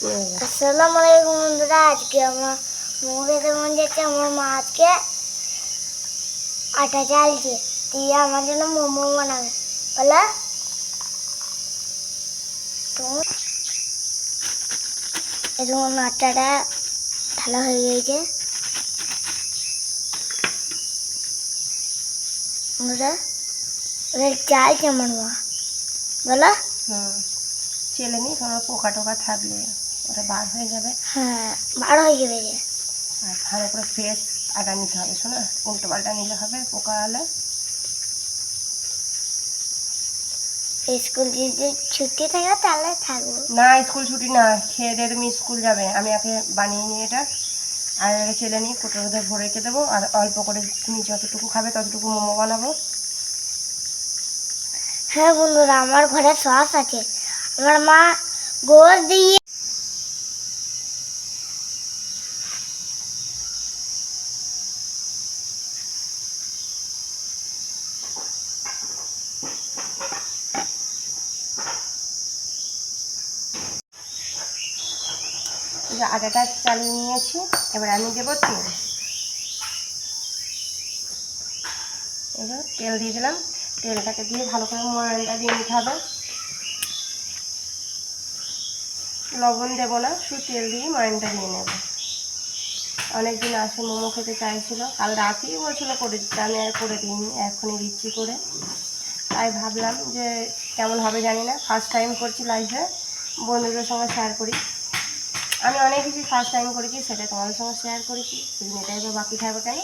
আসসালামু আলাইকুম বন্ধুরা, আজকে আমার মোমো খেতে মন যাচ্ছে। আমার মা আজকে আটা চালছে দিয়ে আমার জন্য মোমো বানাবে। বলো এরকম আটাটা ঢালা হয়ে গিয়েছে। বন্ধুরা এবার চালছে আমার মা। বলো চেলে নি, কোনো পোকা টোকা থাকলে ওটা বার হয়ে যাবে। হ্যাঁ, বার হয়ে যাবে। আর ভালো করে ফ্রেশ আটা নিতে হবে, শোনো, উল্টো পাল্টা নিলে হবে পোকা হলে। স্কুল যদি ছুটি থাকে তাহলে থাকবো না, স্কুল ছুটি না, খেয়ে দিয়ে তুমি স্কুল যাবে। আমি আগে বানিয়ে নিই এটা, আর আগে চেলে নিই, কোটোর মধ্যে ভরে রেখে দেবো। আর অল্প করে তুমি যতটুকু খাবে ততটুকু মোমো বানাবো। হ্যাঁ বন্ধুরা, আমার ঘরে সস আছে। আমার মা গোশ দিয়ে আটাটা চালিয়ে নিয়েছি, এবার আমি দেবো তেল। এবার তেল দিয়ে দিলাম, তেলটাকে দিয়ে ভালো করে ময়ানটা দিয়ে নিতে হবে। লবণ দেবো না, শুধু তেল দিয়ে ময়ানটা দিয়ে নেব। অনেকদিন আসে মোমো খেতে চাইছিল, কাল রাতেই বলছিল করে দিতে, আমি আর করে দিইনি, এখনই দিচ্ছি করে। তাই ভাবলাম যে কেমন হবে জানি না, ফার্স্ট টাইম করছি লাইফে, বন্ধুদের সঙ্গে শেয়ার করি। আমি অনেক কিছু ফার্স্ট টাইম করেছি, সেটা তোমাদের সঙ্গে শেয়ার করেছি। শুধু এটাই তো বাকি থাকবে কেন,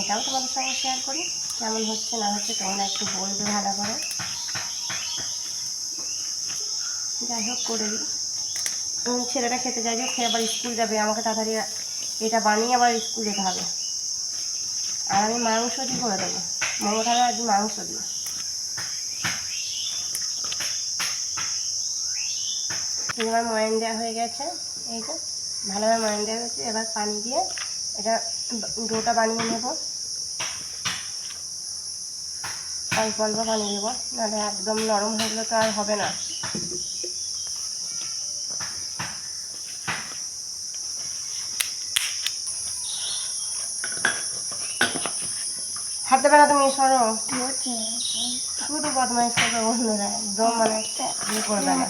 এটাও তোমাদের সঙ্গে শেয়ার করি। কেমন হচ্ছে না হচ্ছে তোমরা একটু বলবে ভালো করে। যাই হোক, করে দিই। ছেলেটা খেতে চাইছে, খেয়ে আবার স্কুল যাবে, আমাকে তাড়াতাড়ি এটা বানিয়ে আবার স্কুল যেতে হবে। আর আমি মাংস দিয়ে করে দেবো, মোমোটা আজ মাংস দিই। এবার ময়ান দেওয়া হয়ে গেছে, এই তো ভালোভাবে ময়ান দেওয়া হয়েছে। এবার পানি দিয়ে এটা ডোটা বানিয়ে নেব। অল্প অল্প পানি দেবো, নাহলে একদম নরম হয়ে গেলে তো আর হবে না। হাত দেবে না তুমি, সরো। শুধু বদমাইশ করবে বন্ধুরা, একদম মানে ইয়ে করবে না,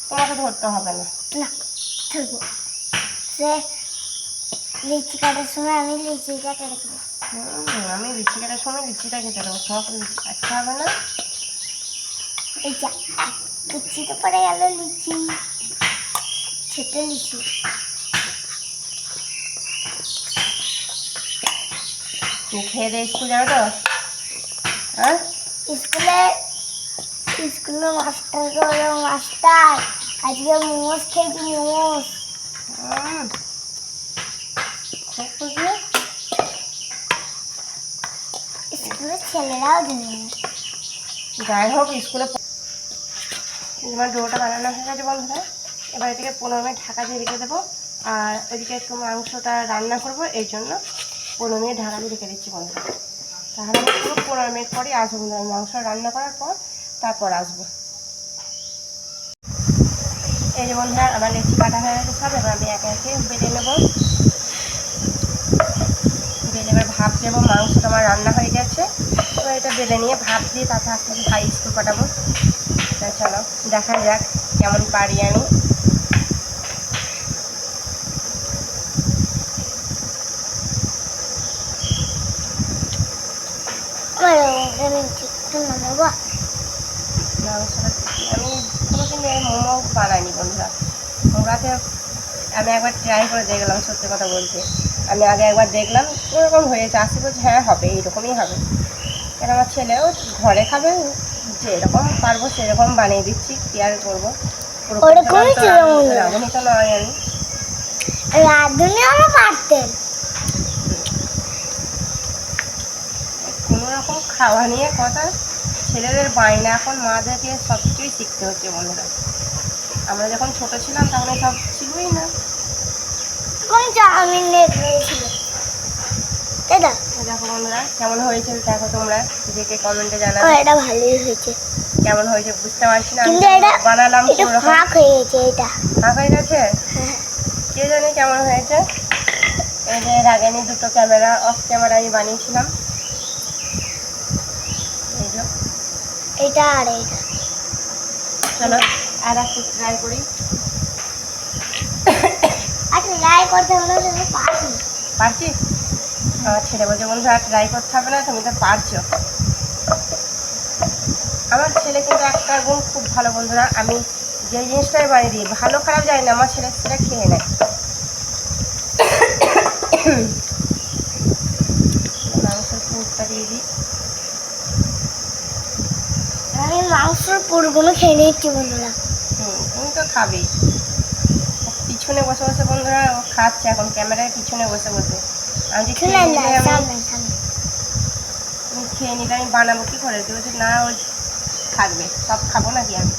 তোমাকে ধরতে হবে না। সে লিচি কাটার সময় আমি লিচিটা কেটে দেবো। আমি লিচি কাটার সময় লিচিটা কেটে দেবো, তোমাকে লিচি কাটতে হবে না। এই যা লিচি তো পড়ে গেল, লিচি ছোট লিচি। খেয়ে দিয়ে স্কুল যাবে তো? হ্যাঁ, স্কুলে মাস্টার বললো, মাস্টার আজকে মোমোস খেয়েছি, মোমোস। স্কুলের ছেলেরাও দিনে। যাই হোক, স্কুলে এবার ডোটা বানানো হয়ে গেছে বন্ধুরা। এবার এদিকে 15 মিনিট ঢাকা দিয়ে রেখে দেবো। আর ওইদিকে একটু মাংসটা রান্না করবো, এই জন্য 15 মিনিট ঢাকা দিয়ে রেখে দিচ্ছি বন্ধুরা। তাহলে আমি পুরো 15 মিনিট পরেই আসবো বন্ধুরা, মাংস রান্না করার পর তারপর আসবো। এই যে বন্ধুরা, আমার লিচি কাটা হয়ে গেছে সব। এবার আমি একে একে বেলে নেবো, বেলে এবার ভাপ দেবো। মাংসটা আমার রান্না হয়ে গেছে, এবার এটা বেলে নিয়ে ভাপ দিয়ে তারপর আস্তে আস্তে হাই স্কুল পাঠাবো। চলো দেখা যাক কেমন পারি আমি। আমি কোনোদিন মোমো বানাইনি বন্ধুরা। মোমোতে আমি একবার ট্রাই করে দেখলাম, সত্যি কথা বলতে আমি আগে একবার দেখলাম ওরকম হয়েছে, আসি বলছে হ্যাঁ হবে, এইরকমই হবে। কেন আমার ছেলেও ঘরে খাবে, যেরকম পারবো সেরকম বানিয়ে দিচ্ছি, কি আর করবো। রাঁধুনি তো নয় আমি, পারতেন। কোনো রকম খাওয়া নিয়ে কথা, ছেলেদের বায়না, এখন মাদেরকে সব কিছুই শিখতে হচ্ছে বন্ধুরা। আমরা যখন ছোট ছিলাম তখন সব ছিলই না। চাউমিন হয়েছিল, তাই না? দেখো বন্ধুরা কেমন হয়েছে, দেখো তোমরা দেখে কমেন্টে জানাবে। এটা ভালোই হয়েছে। কেমন হয়েছে বুঝতে পারছি না। আমি কিন্তু এটা বানালাম একটু কোনোরকম। ফাঁক হয়ে গেছে এটা। ফাঁক হয়ে গেছে, হ্যাঁ। কে জানি কেমন হয়েছে। এই যে এর আগে আমি দুটো ক্যামেরা অফ ক্যামেরা আমি বানিয়েছিলাম। এই যে এটা আর এটা। চলো আর একটু ট্রাই করি। আচ্ছা ট্রাই করতে হলে তুমি পারছি। পারছি? আমার ছেলে বলছে বন্ধুরা ট্রাই করতে হবে না, তুমি তো পারছো। আমার ছেলে কিন্তু একটা গুণ খুব ভালো বন্ধুরা, আমি যে জিনিসটাই বানিয়ে দিই ভালো খারাপ জানি না, আমার ছেলে সেটা খেয়ে নেয়। মাংসের পুরটা দিয়ে দিই। আমি মাংসের পুরগুলো খেয়ে নিচ্ছি বন্ধুরা। তুমি তো খাবেই। পিছনে বসে বসে বন্ধুরা ও খাচ্ছে এখন ক্যামেরার পিছনে বসে বসে। আমি যে খেয়ে নিলে আমি খেয়ে নিলে আমি বানাবো কি করে, তুই বলছি না ওই থাকবে, সব খাবো নাকি আমি।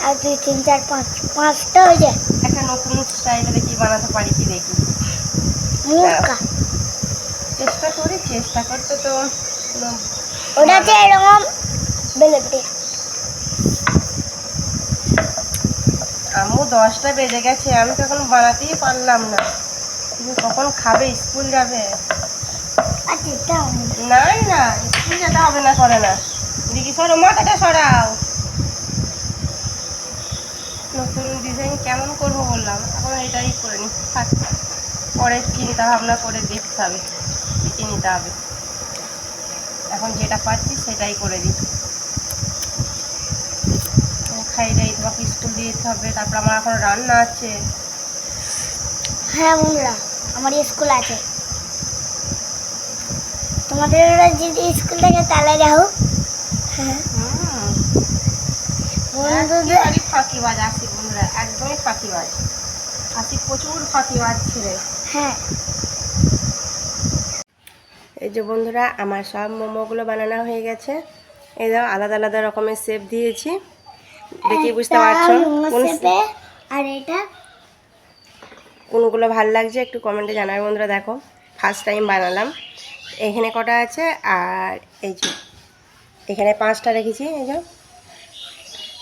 আর 2 3 4 5 5টা হয়ে যায়। একটা নতুন স্টাইলে দেখি বানাতে পারি কি দেখি। মুখা চেষ্টা করতে তো ওটাতে এরকম বেলেটে। আম্মু 10টা বেজে গেছে, আমি তো এখন বানাতেই পারলাম না। তুমি কখন খাবে, স্কুল যাবে? আচ্ছা এটা না না স্কুল যেতে হবে না, করে না দেখি সরো, মাথাটা সরাও। নতুন ডিজাইন কেমন করবো বললাম, এখন এটাই করে নি থাক, পরে চিন্তা ভাবনা করে দেখতে হবে, দেখে নিতে হবে। এখন যেটা পাচ্ছি সেটাই করে দিই। খাই দাই তোমাকে স্কুল দিয়ে যেতে হবে, তারপর আমার এখন রান্না আছে। হ্যাঁ বন্ধুরা আমার স্কুল আছে। তোমাদের যদি স্কুল থেকে তাহলে যাও। হ্যাঁ বন্ধুদের একদমই ফাঁকিবাজ আসিফ বন্ধুরা, একদমই ফাঁকিবাজ। আসিফ প্রচুর ফাঁকিবাজ ছেলে। হ্যাঁ এই যে বন্ধুরা আমার সব মোমোগুলো বানানো হয়ে গেছে। এই দাও আলাদা আলাদা রকমের শেপ দিয়েছি, দেখি বুঝতে পারছো আর এটা কোনগুলো ভালো লাগছে একটু কমেন্টে জানাবে বন্ধুরা। দেখো ফার্স্ট টাইম বানালাম। এখানে কটা আছে, আর এই যে এখানে 5টা রেখেছি। এই যে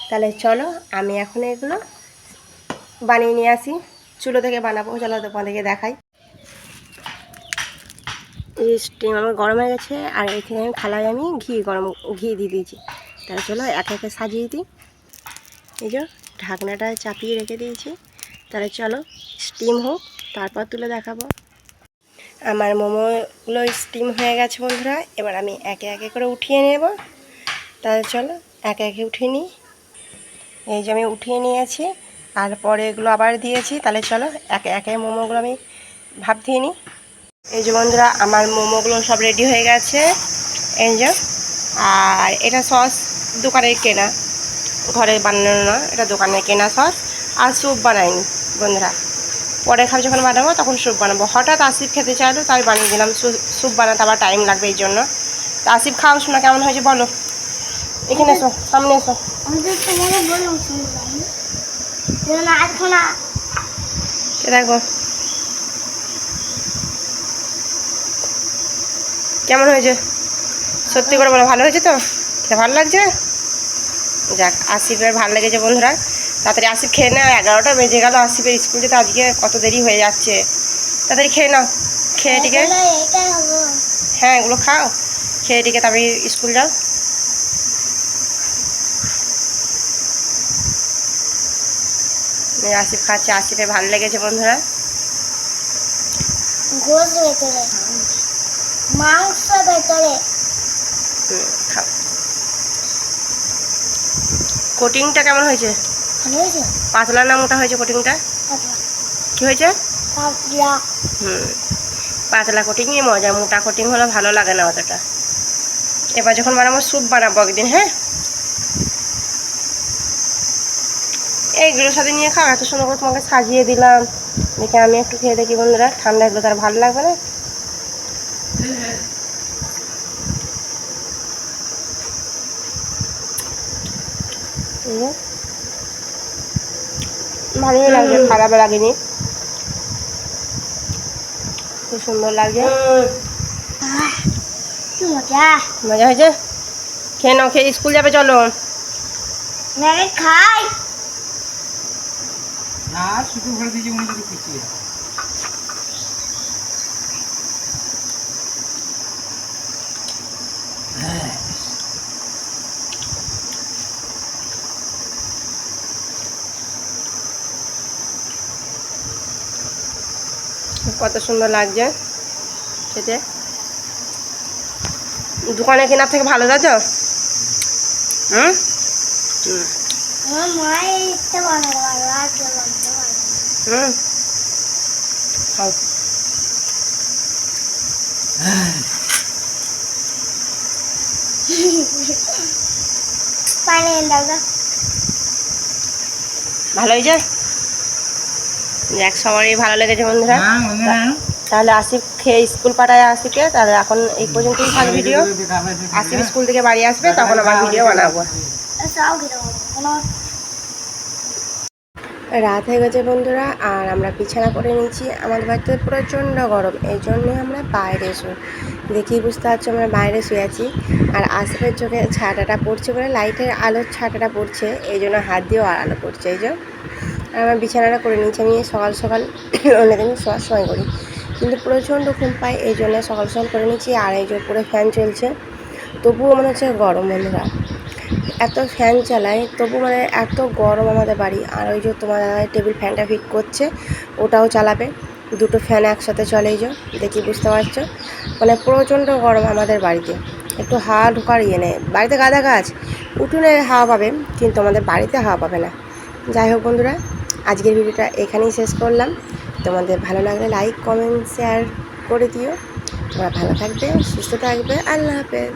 তাহলে চলো আমি এখন এগুলো বানিয়ে নিয়ে আসি, চুলো থেকে বানাবো। চলো তোমাদেরকে দেখাই। এই স্টিম আমার গরম হয়ে গেছে, আর এখানে থালায় আমি ঘি দিয়ে দিয়েছি। তাহলে চলো একে একে সাজিয়ে দিই। এই যে ঢাকনাটা চাপিয়ে রেখে দিয়েছি, তাহলে চলো স্টিম হোক, তারপর তুলে দেখাবো। আমার মোমোগুলো স্টিম হয়ে গেছে বন্ধুরা, এবার আমি একে একে করে উঠিয়ে নেব। তাহলে চলো একে একে উঠিয়ে নিই। এই যে আমি উঠিয়ে নিয়েছি, আর পরে এগুলো আবার দিয়েছি। তাহলে চলো একে একে মোমোগুলো আমি ভাপ দিয়ে নিই। এই যে বন্ধুরা আমার মোমোগুলো সব রেডি হয়ে গেছে। এই যে, আর এটা সস দোকানের কেনা, ঘরে বানানো না, এটা দোকানের কেনা সস। আর স্যুপ বানাইনি বন্ধুরা, পরে খাব যখন বানাবো তখন স্যুপ বানাবো। হঠাৎ আসিফ খেতে চাইলো তাই বানিয়ে দিলাম। স্যুপ বানাতে আবার টাইম লাগবে এই জন্য। তা আসিফ খাও, শোনা কেমন হয়েছে বলো। এখানে এসো, সামনে এসো। দেখো কেমন হয়েছে, সত্যি করে বলো ভালো হয়েছে তো? খেতে ভালো লাগছে? যাক আসিফের ভালো লেগেছে বন্ধুরা। তাড়াতাড়ি আসিফ খেয়ে নাও, 11টা বেজে গেল। আসিফের স্কুল যেতে আজকে কত দেরি হয়ে যাচ্ছে। তাড়াতাড়ি খেয়ে নাও, খেয়ে টিকে হ্যাঁ এগুলো খাও, খেয়ে টিকে তারপরে স্কুল যাও। আসিফ খাচ্ছে, আসিফের ভালো লেগেছে বন্ধুরা। গোস ভেতরে, মাংস ভেতরে। খাও। কোটিংটা কেমন হয়েছে? ভালো হয়েছে। পাতলা না মোটা হয়েছে কোটিংটা? কি হয়েছে? পাতলা। পাতলা কোটিংই মজা, মোটা কোটিং হলে ভালো লাগে না অতটা। এবার যখন বানাবো স্যুপ বানাবো একদিন। হ্যাঁ এইগুলোর সাথে নিয়ে খাও, এত সুন্দর করে তোমাকে সাজিয়ে দিলাম। দেখে আমি একটু খেয়ে দেখি বন্ধুরা, ঠান্ডা এগুলো তার ভালো লাগবে না। ভালোই লাগছে, খারাপ লাগেনি, খুব সুন্দর লাগছে। কি মজা। মজা হয়েছে? খেয়ে নাও, খেয়ে স্কুল যাবে, চলো। ম্যাগি খাই। না শুধু ভরে দিয়েছি উনি যদি খুশি কত সুন্দর লাগছে খেতে। দোকানে কেনার থেকে ভালো যাচ্ছে। হুম, আমার মায়ের ইচ্ছে বানাতে পারবো, আর কেউ বানাতে পারবে না। হুম, খাও। পানি এনে দাও তো। ভালো হয়েছে? যাক, সবারই ভালো লেগেছে বন্ধুরা। তাহলে আসিফ খেয়ে স্কুল পাঠায় আসিফকে। তাহলে এখন এই পর্যন্তই থাক ভিডিও। আসিফ স্কুল থেকে বাড়ি আসবে, তখন আবার ভিডিও বানাবো। সব খেতে পারবো কোনো। রাত হয়ে গেছে বন্ধুরা, আর আমরা বিছানা করে নিয়েছি। আমাদের বাড়িতে প্রচণ্ড গরম, এই জন্যে আমরা বাইরে শুই। দেখেই বুঝতে পারছি আমরা বাইরে শুয়ে আছি। আর আসিফের চোখে ছাটাটা পড়ছে বলে, লাইটের আলোর ছাটাটা পড়ছে, এই জন্য হাত দিয়েও আলো পড়ছে। এই যে আর আমার বিছানাটা করে নিয়েছি। আমি সকাল সকাল অনেকদিন শোয়ার সময় করি, কিন্তু প্রচণ্ড ঘুম পাই, এই জন্য সকাল সকাল করে নিয়েছি। আর এই যে উপরে ফ্যান চলছে, তবুও মনে হচ্ছে গরম বন্ধুরা। এত ফ্যান চালায় তবু মানে এত গরম আমাদের বাড়ি। আর ওই যে তোমার টেবিল ফ্যানটা ফিট করছে, ওটাও চালাবে। দুটো ফ্যান একসাথে চলে, এই যে দেখি বুঝতে পারছো। মানে প্রচণ্ড গরম আমাদের বাড়িতে, একটু হাওয়া ঢোকার ইয়ে নেই। বাড়িতে গাদা গাছ, উঠোনে হাওয়া পাবে, কিন্তু আমাদের বাড়িতে হাওয়া পাবে না। যাই হোক বন্ধুরা, আজকের ভিডিওটা এখানেই শেষ করলাম। তোমাদের ভালো লাগলে লাইক কমেন্ট শেয়ার করে দিও। তোমরা ভালো থাকবে, সুস্থ থাকবে। আল্লাহ হাফেজ।